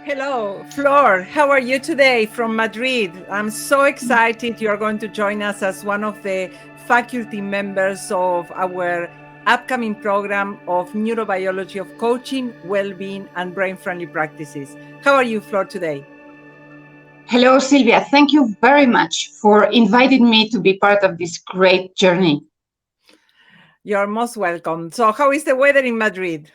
Hello, Flor. How are you today from Madrid? I'm so excited you're going to join us as one of the faculty members of our upcoming program of Neurobiology of Coaching, Wellbeing and Brain-Friendly Practices. How are you, Flor, today? Hello, Sylvia. Thank you very much for inviting me to be part of this great journey. You're most welcome. So, how is the weather in Madrid?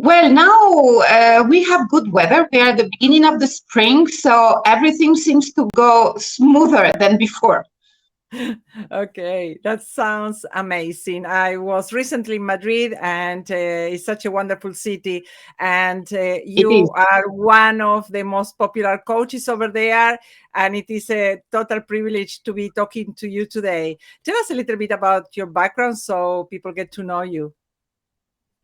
Well, now we have good weather. We are at the beginning of the spring, so everything seems to go smoother than before. Okay, that sounds amazing. I was recently in Madrid, and it's such a wonderful city. And It is. you are one of the most popular coaches over there, and it is a total privilege to be talking to you today. Tell us a little bit about your background so people get to know you.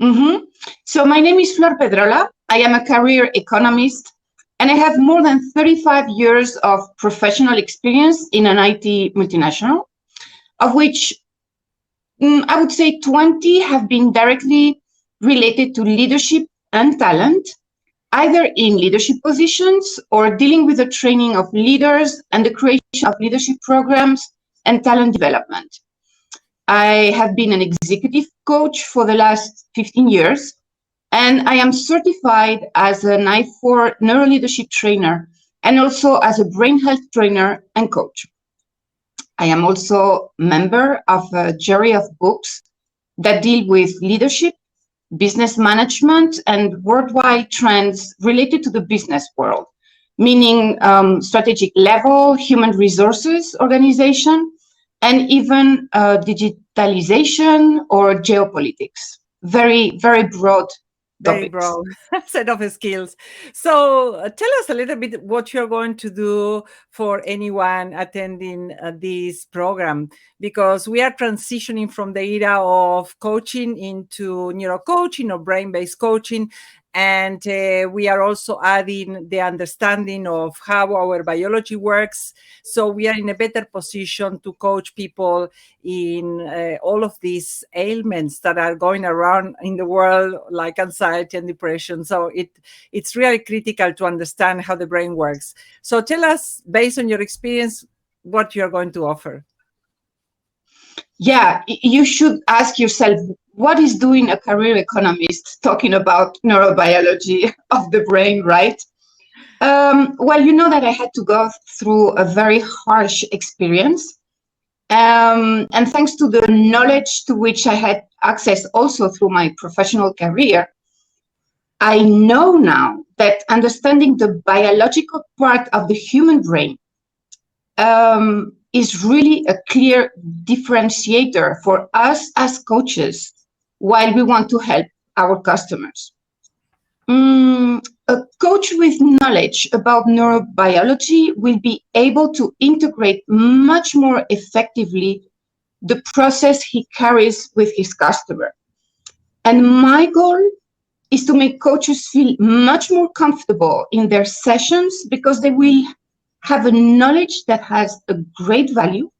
Mm-hmm. So my name is Flor Pedrola. I am a career economist, and I have more than 35 years of professional experience in an IT multinational, of which I would say 20 have been directly related to leadership and talent, either in leadership positions or dealing with the training of leaders and the creation of leadership programs and talent development. I have been an executive coach for the last 15 years, and I am certified as an I4 neuroleadership trainer and also as a brain health trainer and coach. I am also member of a jury of books that deal with leadership, business management, and worldwide trends related to the business world, meaning strategic level, human resources organization, and even digitalization or geopolitics. Very, very broad Very topics. broad set of skills. So, tell us a little bit what you're going to do for anyone attending this program, because we are transitioning from the era of coaching into neurocoaching or brain-based coaching. And we are also adding the understanding of how our biology works. So, we are in a better position to coach people in all of these ailments that are going around in the world, like anxiety and depression. So it's really critical to understand how the brain works. So tell us, based on your experience, what you're going to offer. Yeah, you should ask yourself, what is doing a career economist talking about neurobiology of the brain, right? Well, you know that I had to go through a very harsh experience. And thanks to the knowledge to which I had access also through my professional career, I know now that understanding the biological part of the human brain is really a clear differentiator for us as coaches while we want to help our customers. A coach with knowledge about neurobiology will be able to integrate much more effectively the process he carries with his customer. And my goal is to make coaches feel much more comfortable in their sessions because they will have a knowledge that has a great value,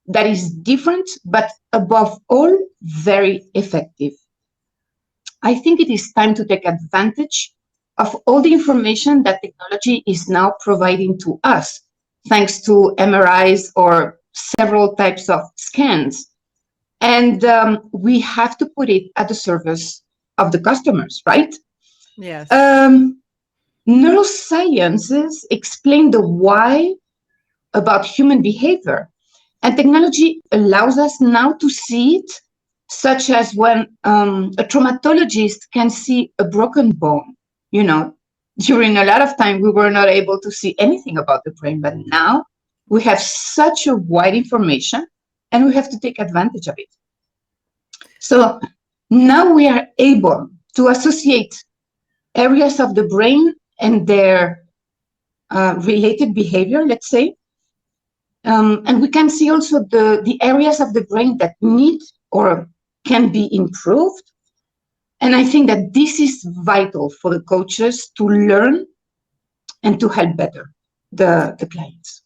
that is different, but above all, very effective. I think it is time to take advantage of all the information that technology is now providing to us, thanks to MRIs or several types of scans. And we have to put it at the service of the customers, right? Yes. Neurosciences explain the why about human behavior, and technology allows us now to see it, such as when a traumatologist can see a broken bone. You know, during a lot of time, we were not able to see anything about the brain, but now we have such a wide information and we have to take advantage of it. So now we are able to associate areas of the brain and their related behavior, let's say. And we can see also the areas of the brain that need or can be improved. And I think that this is vital for the coaches to learn and to help better the clients.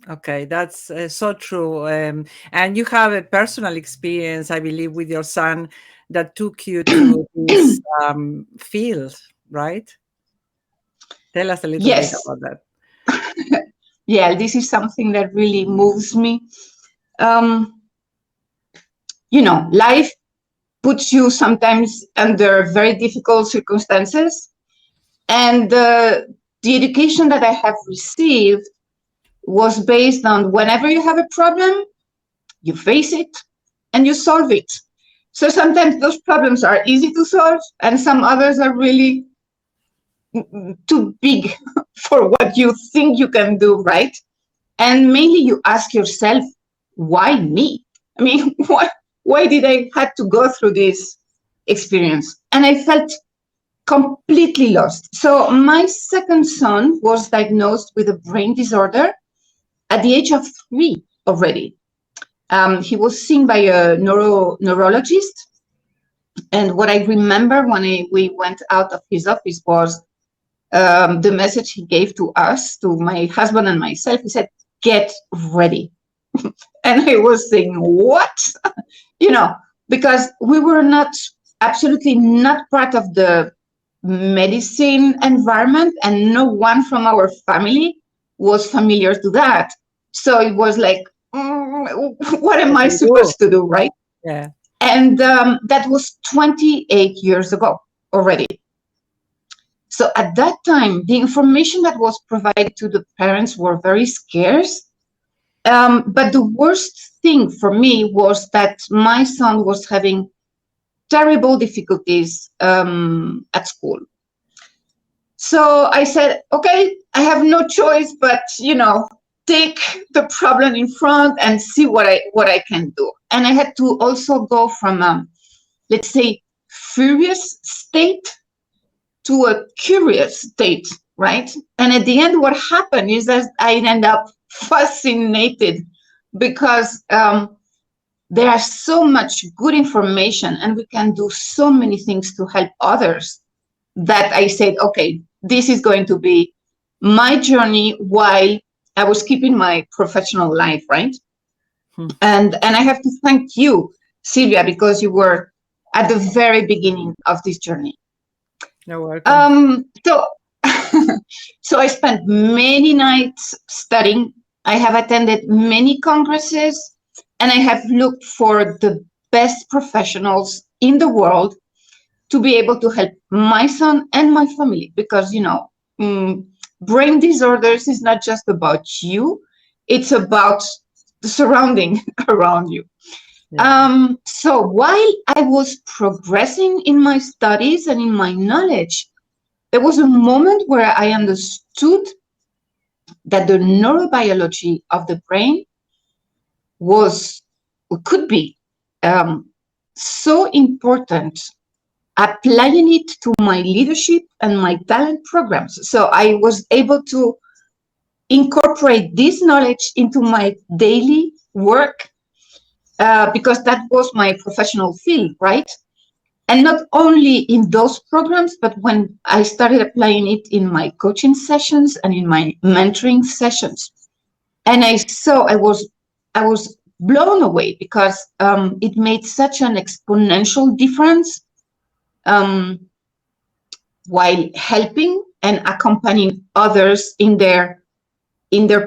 Okay, that's so true. And you have a personal experience, I believe, with your son that took you to this field, right? Tell us a little bit Yes. about that. Yeah, this is something that really moves me. Um, life puts you sometimes under very difficult circumstances. And the education that I have received was based on whenever you have a problem, you face it and you solve it. So sometimes those problems are easy to solve, and some others are really too big for what you think you can do, right? And mainly you ask yourself, why me? I mean, why did I had to go through this experience? And I felt completely lost. So my second son was diagnosed with a brain disorder at the age of 3 already. He was seen by a neurologist. And what I remember when we went out of his office was the message he gave to us, to my husband and myself. He said, get ready. And I was saying, what? Because we were absolutely not part of the medicine environment, and no one from our family was familiar to that. So it was like, what am What I do you do? supposed to do, right? Yeah. And that was 28 years ago already. So at that time, the information that was provided to the parents were very scarce. But the worst thing for me was that my son was having terrible difficulties at school. So I said, okay, I have no choice but, take the problem in front and see what I can do. And I had to also go from, let's say, furious state to a curious state, right? And at the end, what happened is that I end up fascinated because there are so much good information and we can do so many things to help others that I said, okay, this is going to be my journey while I was keeping my professional life, right? And I have to thank you, Silvia, because you were at the very beginning of this journey. You're welcome. So so I spent many nights studying. I have attended many congresses, and I have looked for the best professionals in the world to be able to help my son and my family, because brain disorders is not just about you, it's about the surrounding around you. Yeah. So while I was progressing in my studies and in my knowledge, there was a moment where I understood that the neurobiology of the brain could be so important, applying it to my leadership and my talent programs. So I was able to incorporate this knowledge into my daily work because that was my professional field, right? And not only in those programs, but when I started applying it in my coaching sessions and in my mentoring sessions. And I was blown away because it made such an exponential difference while helping and accompanying others in their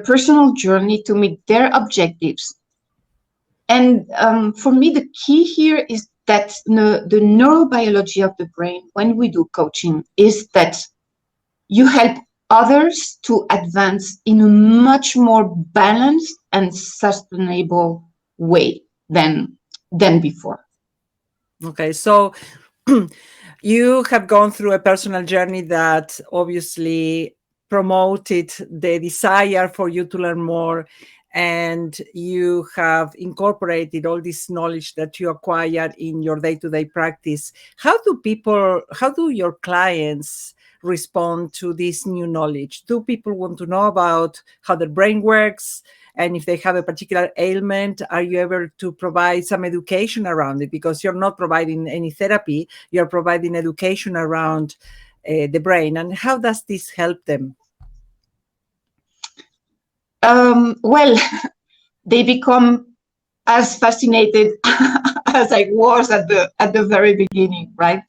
personal journey to meet their objectives. And for me, the key here is that the neurobiology of the brain, when we do coaching, is that you help others to advance in a much more balanced and sustainable way than before. Okay, so you have gone through a personal journey that obviously promoted the desire for you to learn more, and you have incorporated all this knowledge that you acquired in your day-to-day practice. How do your clients respond to this new knowledge? Do people want to know about how the brain works? And if they have a particular ailment, are you able to provide some education around it? Because you're not providing any therapy, you're providing education around the brain. And how does this help them? Well, they become as fascinated as I was at the very beginning, right?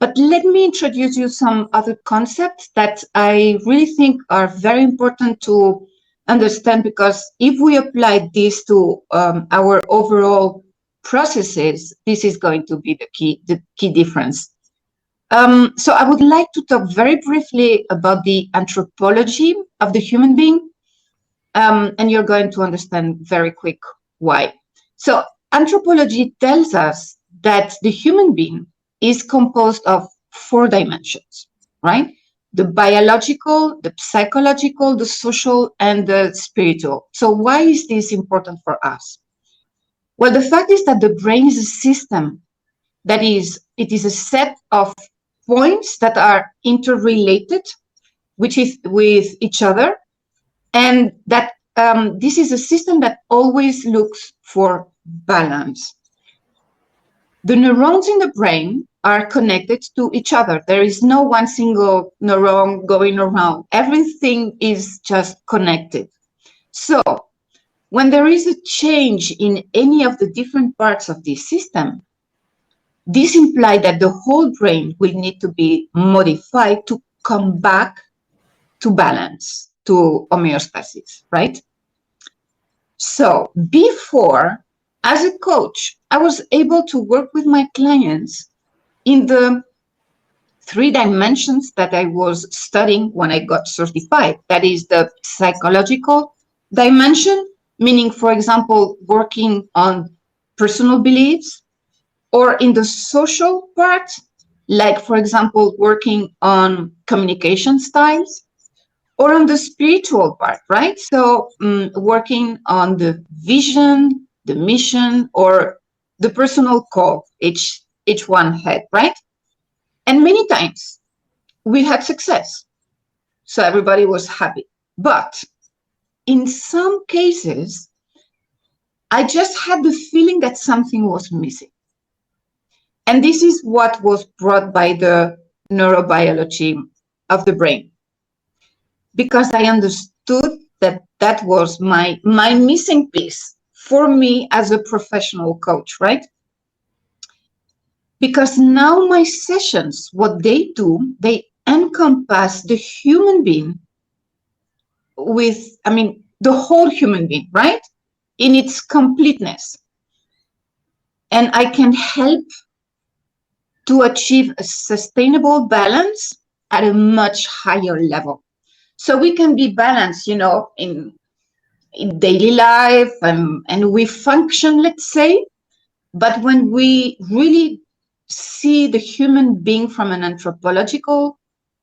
But let me introduce you some other concepts that I really think are very important to understand, because if we apply this to our overall processes, this is going to be the key difference. So I would like to talk very briefly about the anthropology of the human being, and you're going to understand very quick why. So anthropology tells us that the human being is composed of 4 dimensions, right? The biological, the psychological, the social, and the spiritual. So why is this important for us? Well, the fact is that the brain is a system it is a set of points that are interrelated with each other, and that this is a system that always looks for balance. The neurons in the brain are connected to each other. There is no one single neuron going around. Everything is just connected. So when there is a change in any of the different parts of this system, this implies that the whole brain will need to be modified to come back to balance, to homeostasis, right? So before, as a coach, I was able to work with my clients in the 3 dimensions that I was studying when I got certified. That is the psychological dimension, meaning, for example, working on personal beliefs, or in the social part, like, for example, working on communication styles, or on the spiritual part, right? So working on the vision, the mission, or the personal call each one had, right? And many times we had success. So everybody was happy. But in some cases, I just had the feeling that something was missing. And this is what was brought by the neurobiology of the brain, because I understood that that was my missing piece for me as a professional coach, right? Because now my sessions, what they do, they encompass the human being the whole human being, right? In its completeness. And I can help to achieve a sustainable balance at a much higher level. So we can be balanced, in daily life, and we function, let's say. But when we really see the human being from an anthropological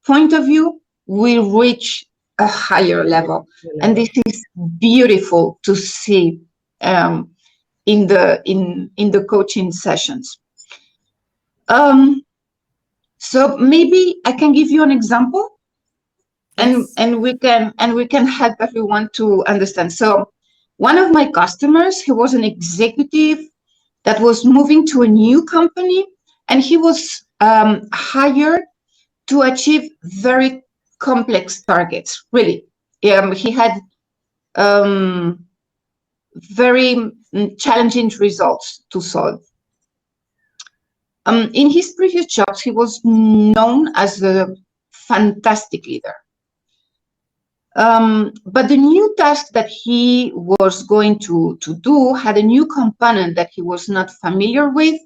point of view, we reach a higher level. And this is beautiful to see in the coaching sessions. So maybe I can give you an example, and we can help everyone to understand. So one of my customers, he was an executive that was moving to a new company, and he was hired to achieve very complex targets. Really, he had very challenging results to solve. In his previous jobs, he was known as a fantastic leader. But the new task that he was going to do had a new component that he was not familiar with.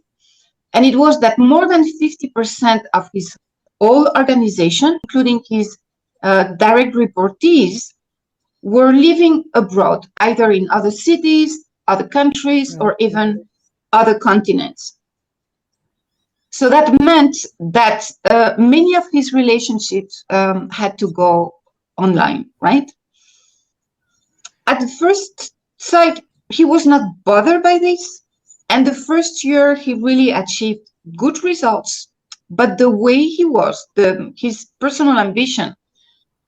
And it was that more than 50% of his whole organization, including his direct reportees, were living abroad, either in other cities, other countries, or even other continents. So that meant that many of his relationships had to go online, right? At the first sight, he was not bothered by this. And the first year, he really achieved good results. But the way he was, his personal ambition,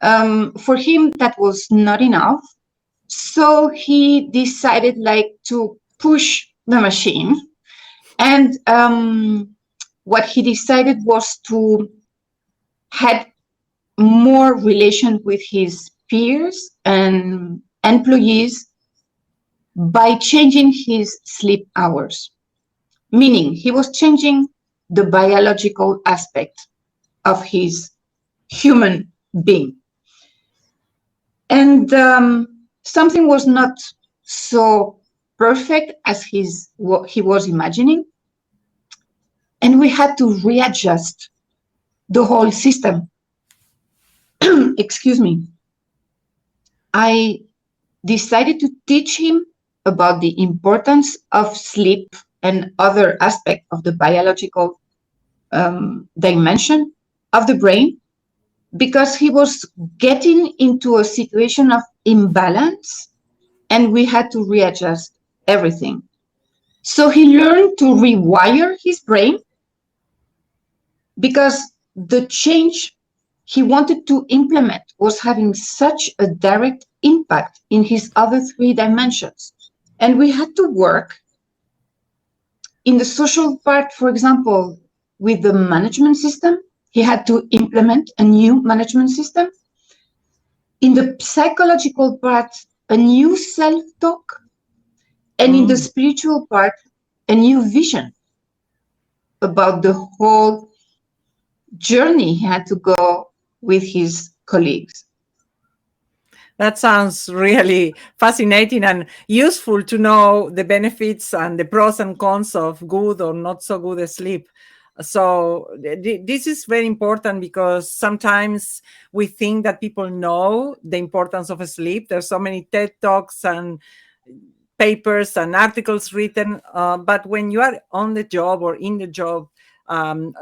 for him, that was not enough. So he decided to push the machine. And what he decided was to have more relation with his peers and employees by changing his sleep hours. Meaning he was changing the biological aspect of his human being. And something was not so perfect as what he was imagining. And we had to readjust the whole system. Excuse me. I decided to teach him about the importance of sleep and other aspects of the biological dimension of the brain, because he was getting into a situation of imbalance and we had to readjust everything. So he learned to rewire his brain, because the change he wanted to implement was having such a direct impact in his other three dimensions. And we had to work in the social part, for example, with the management system. He had to implement a new management system. In the psychological part, a new self-talk. And in the spiritual part, a new vision about the whole journey he had to go with his colleagues. That sounds really fascinating and useful to know the benefits and the pros and cons of good or not so good sleep. So this is very important, because sometimes we think that people know the importance of sleep. There's so many TED Talks and papers and articles written, but when you are on the job or in the job,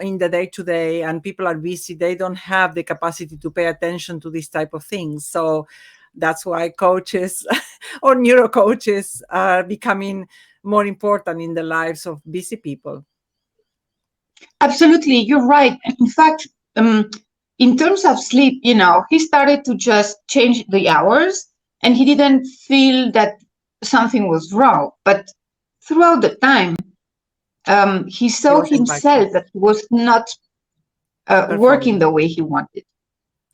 in the day-to-day, and people are busy, they don't have the capacity to pay attention to this type of things. So that's why coaches or neurocoaches are becoming more important in the lives of busy people. Absolutely, you're right. In fact, in terms of sleep, he started to just change the hours and he didn't feel that something was wrong. But throughout the time, he saw himself that he was not working the way he wanted.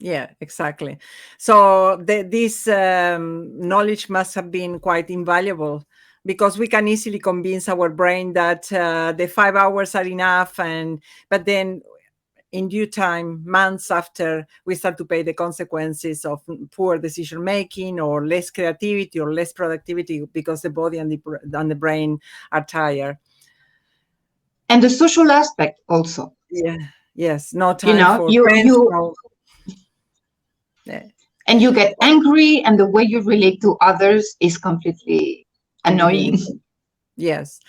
Yeah, exactly. So this knowledge must have been quite invaluable, because we can easily convince our brain that the 5 hours are enough, but then in due time, months after, we start to pay the consequences of poor decision making or less creativity or less productivity, because the body and the brain are tired. And the social aspect also. Yeah. Yes. No time for friends. Yeah. And you get angry, and the way you relate to others is completely annoying. Yes.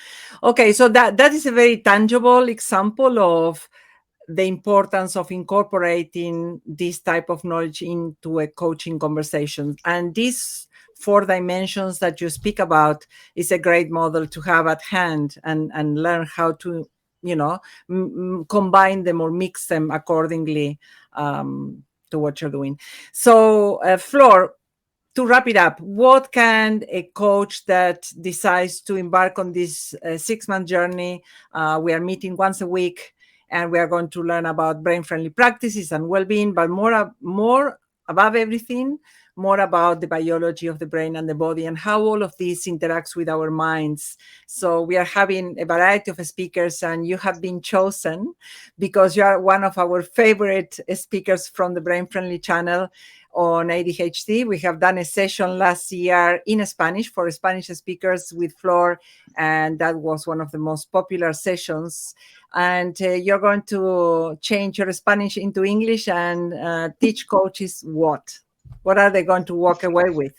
Okay. So that is a very tangible example of the importance of incorporating this type of knowledge into a coaching conversation. And these 4 dimensions that you speak about is a great model to have at hand and learn how to, combine them or mix them accordingly to what you're doing. So, Flor, to wrap it up, what can a coach that decides to embark on this 6-month journey? We are meeting once a week, and we are going to learn about brain-friendly practices and well-being, but more above everything, more about the biology of the brain and the body and how all of this interacts with our minds. So we are having a variety of speakers, and you have been chosen because you are one of our favorite speakers from the Brain-Friendly channel on ADHD. We have done a session last year in Spanish for Spanish speakers with Flor, and that was one of the most popular sessions. And you're going to change your Spanish into English and teach coaches what? What are they going to walk away with?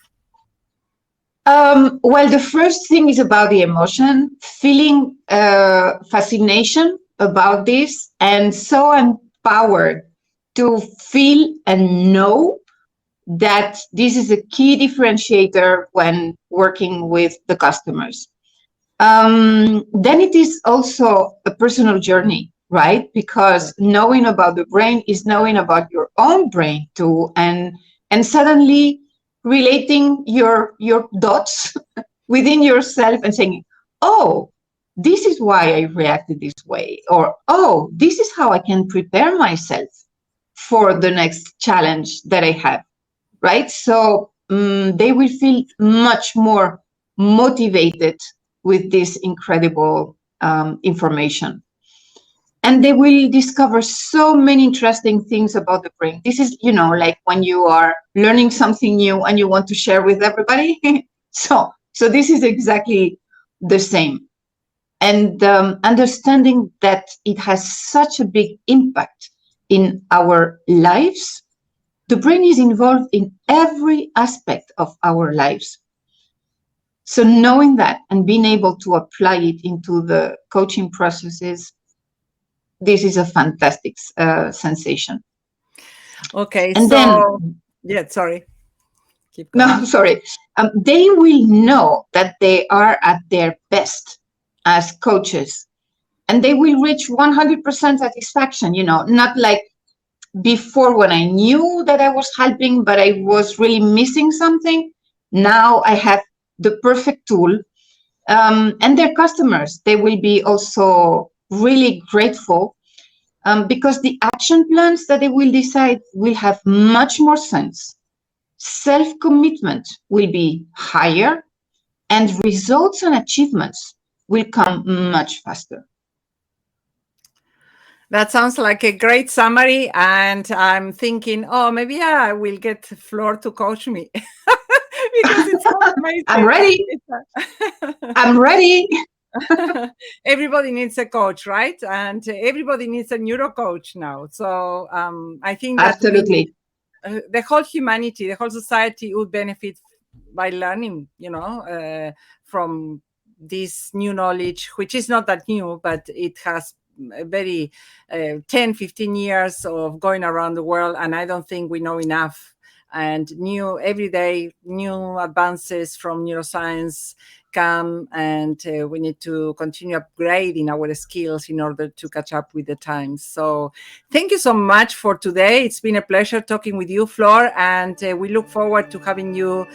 Well, the first thing is about the emotion, feeling fascination about this, and so empowered to feel and know that this is a key differentiator when working with the customers. Then it is also a personal journey, right? Because knowing about the brain is knowing about your own brain too, and suddenly relating your dots within yourself and saying, oh, this is why I reacted this way, or oh, this is how I can prepare myself for the next challenge that I have, right? So they will feel much more motivated with this incredible information. And they will discover so many interesting things about the brain. This is, like when you are learning something new and you want to share with everybody. So this is exactly the same. And understanding that it has such a big impact in our lives. The brain is involved in every aspect of our lives. So knowing that and being able to apply it into the coaching processes, this is a fantastic sensation. Okay, And so then, yeah, sorry. Keep going. no, sorry. They will know that they are at their best as coaches, and they will reach 100% satisfaction, not like before when I knew that I was helping, but I was really missing something. Now I have the perfect tool. And their customers, they will be also really grateful because the action plans that they will decide will have much more sense. Self-commitment will be higher, and results and achievements will come much faster. That sounds like a great summary. And I'm thinking, oh, maybe I will get Flor to coach me because it's so amazing. I'm ready. I'm ready. Everybody needs a coach, right? And everybody needs a neuro coach now. So I think that Absolutely. the whole humanity, the whole society would benefit by learning, from this new knowledge, which is not that new, but it has a very 10, 15 years of going around the world. And I don't think we know enough. And every day, new advances from neuroscience come, and we need to continue upgrading our skills in order to catch up with the times. So thank you so much for today. It's been a pleasure talking with you, Flor, and we look forward to having you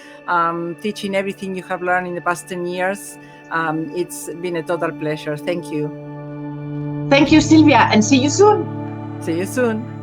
teaching everything you have learned in the past 10 years. It's been a total pleasure. Thank you. Thank you, Sylvia, and see you soon. See you soon.